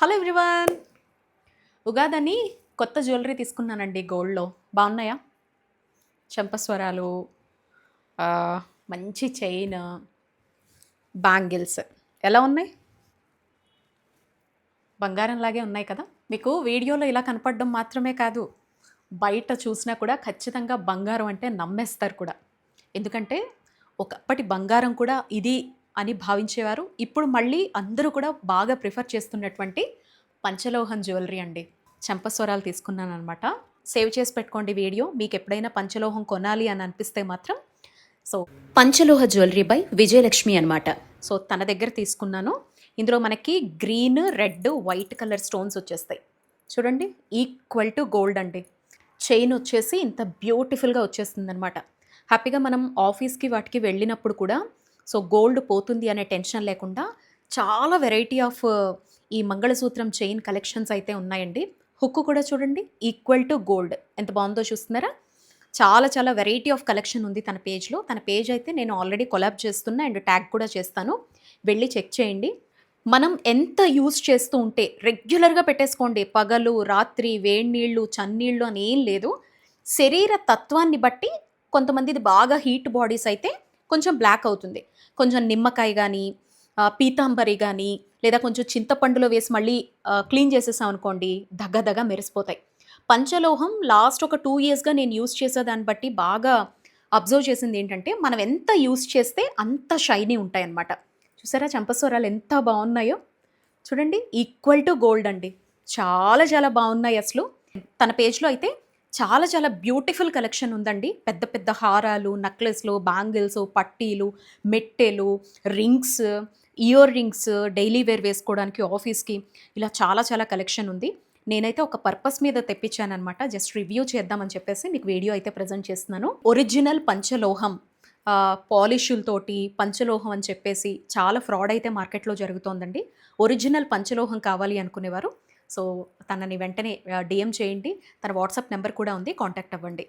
Hello everyone. ఉగాదని కొత్త jewellery తీసుకున్నానండి గోల్డ్‌లో. బాగున్నాయా? చెంపస్వరాలు, మంచి చైన్, బ్యాంగిల్స్ ఎలా ఉన్నాయి? బంగారంలాగే ఉన్నాయి కదా! మీకు వీడియోలో ఇలా కనపడడం మాత్రమే కాదు, బయట చూసినా కూడా ఖచ్చితంగా బంగారం అంటే నమ్మేస్తారు కూడా. ఎందుకంటే ఒకప్పటి బంగారం కూడా ఇది అని భావించేవారు. ఇప్పుడు మళ్ళీ అందరూ కూడా బాగా ప్రిఫర్ చేస్తున్నటువంటి పంచలోహం జ్యువెలరీ అండి. చెంపస్వరాలు తీసుకున్నాననమాట. సేవ్ చేసి పెట్టుకోండి వీడియో. మీకు ఎప్పుడైనా పంచలోహం కొనాలి అని అనిపిస్తే మాత్రం. సో పంచలోహ జ్యువెలరీ బై విజయలక్ష్మి అనమాట. సో తన దగ్గర తీసుకున్నాను. ఇందులో మనకి green, red, white colour stones వచ్చేస్తాయి. చూడండి, ఈక్వల్ టు గోల్డ్ అండి. చైన్ వచ్చేసి ఇంత బ్యూటిఫుల్గా వచ్చేస్తుంది అనమాట. హ్యాపీగా మనం ఆఫీస్కి వాటికి వెళ్ళినప్పుడు కూడా సో గోల్డ్ పోతుంది అనే టెన్షన్ లేకుండా చాలా వెరైటీ ఆఫ్ ఈ మంగళసూత్రం చైన్ కలెక్షన్స్ అయితే ఉన్నాయండి. హుక్ కూడా చూడండి, ఈక్వల్ టు గోల్డ్. ఎంత బాగుందో చూస్తున్నారా? చాలా చాలా వెరైటీ ఆఫ్ కలెక్షన్ ఉంది తన పేజ్లో. తన పేజ్ అయితే నేను ఆల్రెడీ కొలాబ్ చేస్తున్నా అండ్ ట్యాగ్ కూడా చేస్తాను, వెళ్ళి చెక్ చేయండి. మనం ఎంత యూస్ చేస్తూ ఉంటే రెగ్యులర్గా పెట్టేసుకోండి, పగలు రాత్రి వేడి నీళ్ళు చన్నీళ్ళు అని ఏం లేదు. శరీర తత్వాన్ని బట్టి కొంతమందిది బాగా హీట్ బాడీస్ అయితే కొంచెం బ్లాక్ అవుతుంది. కొంచెం నిమ్మకాయ కానీ, పీతాంబరి కానీ, లేదా కొంచెం చింతపండులో వేసి మళ్ళీ క్లీన్ చేసేసాం అనుకోండి, దగ్గ దగ్గ మెరిసిపోతాయి. పంచలోహం లాస్ట్ ఒక 2 ఇయర్స్గా నేను యూస్ చేసేదాన్ని బట్టి బాగా అబ్జర్వ్ చేసింది ఏంటంటే, మనం ఎంత యూస్ చేస్తే అంత షైనీ ఉంటాయన్నమాట. చూసారా చంపస్వరాలు ఎంత బాగున్నాయో? చూడండి, ఈక్వల్ టు గోల్డ్ అండి. చాలా చాలా బాగున్నాయి అసలు. తన పేజ్లో అయితే చాలా చాలా బ్యూటిఫుల్ కలెక్షన్ ఉందండి. పెద్ద పెద్ద హారాలు, నెక్లెస్లు, బ్యాంగిల్స్, పట్టీలు, మెట్టెలు, rings, ear rings, daily wear వేసుకోవడానికి ఆఫీస్కి, ఇలా చాలా చాలా కలెక్షన్ ఉంది. నేనైతే ఒక పర్పస్ మీద తెప్పించానమాట. జస్ట్ రివ్యూ చేద్దామని చెప్పేసి మీకు వీడియో అయితే ప్రజెంట్ చేస్తున్నాను. ఒరిజినల్ పంచలోహం పాలిషులతోటి పంచలోహం అని చెప్పేసి చాలా ఫ్రాడ్ అయితే మార్కెట్లో జరుగుతోందండి. ఒరిజినల్ పంచలోహం కావాలి అనుకునేవారు సో తనని వెంటనే డిఎం చేయండి. తన వాట్సాప్ నెంబర్ కూడా ఉంది, కాంటాక్ట్ అవ్వండి.